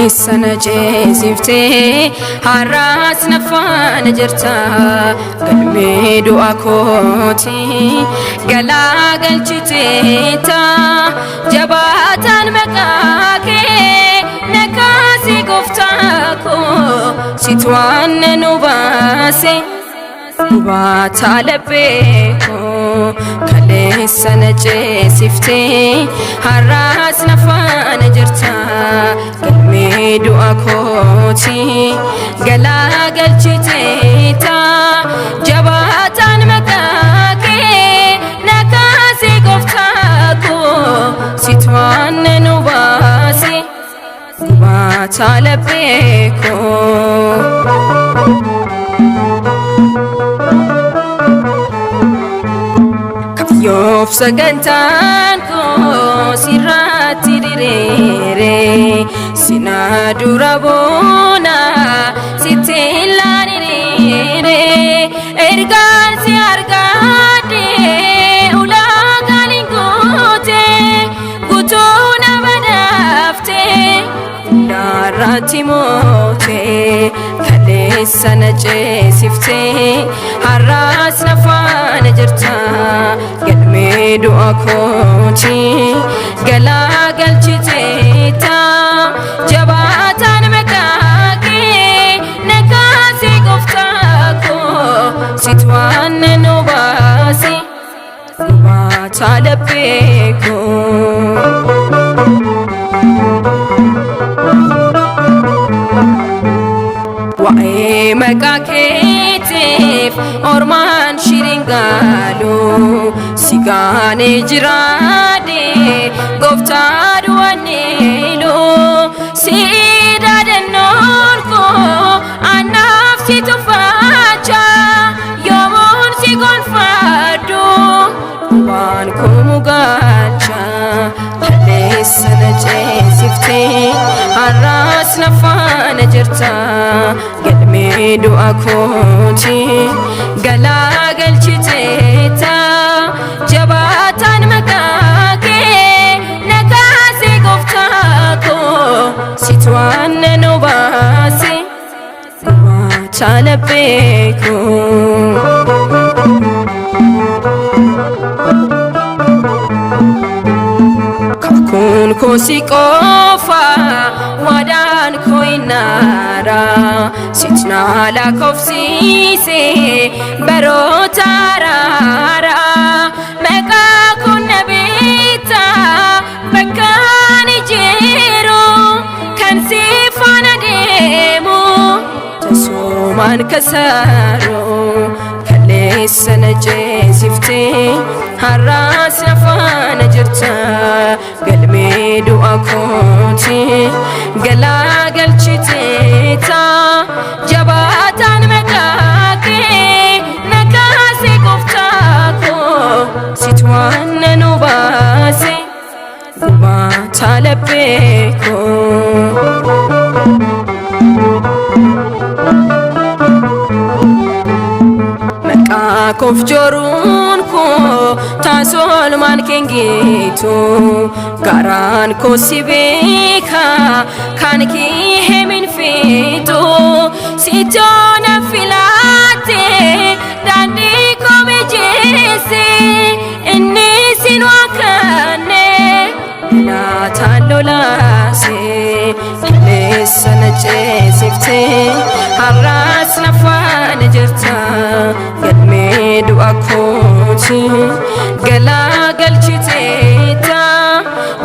Kaleessa na ceesiftee Harras na faana jirta galmee du'a kooti galaa galchiteeta jabaataan maqaa kee nakaasi gooftaa koo situ waan nu baase Ubata lebeko Kaleessa na ceesiftee Harras na faana jirta galmee du'a kooti galaa galchiteeta jabaataan maqaa kee nakaasi gooftaa koo situ waan nu baase Ubata lebeko Yoof sagantaan koo sirratti diriire sina dura boona sitti ilaaniriire ergaan si argaadde ulaagaan hin goote guutuu nama dhaafte hundaarratti moote Kaleessa na ceesiftee Harras na faana jirta galmee du'a kooti galaa galchiteeta jabaataan maqaa kee nakaasi gooftaa koo situ waan nu baase Ubata lebeko Wae maqaa keetiif ormaan shiringalu sigaane jiraade gooftaa du'aniilu siida dennoon koo anaaf si tuffacha yoomuun si gonfadhu waan koo mugacha Kaleessa na ceesiftee Harras na faana jirta galmee du'a kooti galaa galchiteeta jabaataan maqaa kee nakaasi gooftaa koo situ waan nu baase Ubata lebeko Kun kosi qofa wadaan koo inaara sitna lakofsiise baroota raara maqaa kun nabiita bakkaan jiru kan si faana deemu tasoomaan kasaaru Kaleessa na ceesiftee Harras na faana jirta galmee du'a kooti galaa galchiteeta jabaataan maqaa kee nakaasi gooftaa koo situ waan nu baase Ubata lebeko Maqaa koof joruun koo taasisuun maan kengitu garaan koo si beeka kan kee himin fitu sitoona filaate daandii koo mijeesse inni sin waakane laataan lolaase Kaleessa na ceesiftee Harras na faana jirta galmee du'a kooti galaa galchiteeta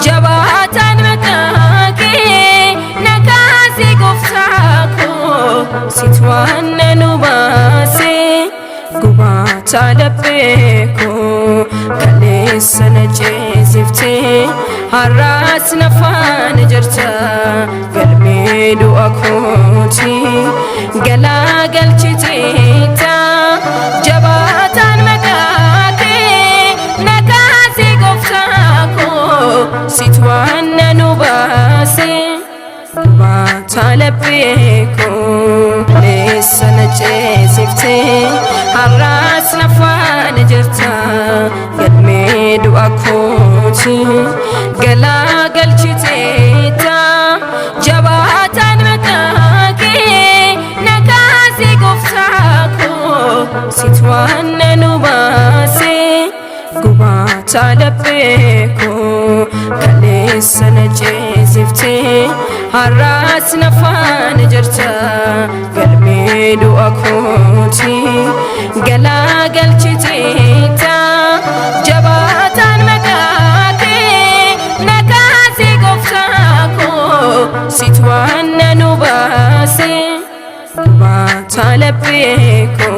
jabaataan maqaa kee nakaasi gooftaa koo situ waan nu baase Ubata lebeko Kaleessa na ceesiftee Harras na faana jirta galmee du'a kooti galaa galchiteeta jabaataan maqaa kee nakaasi gooftaa koo situ waan nu baase Ubata lebeko Kaleessa na ceesiftee Harras na faana jirta galmee du'a kooti galaa galchiteeta jabaataan talabeko Kaleessa na ceesiftee Harras na faana jirta galmee du'a kooti galaagalchiteeta jabaataan maqaa kee nakaasee gooftaa koo situ waan nu baase talabeko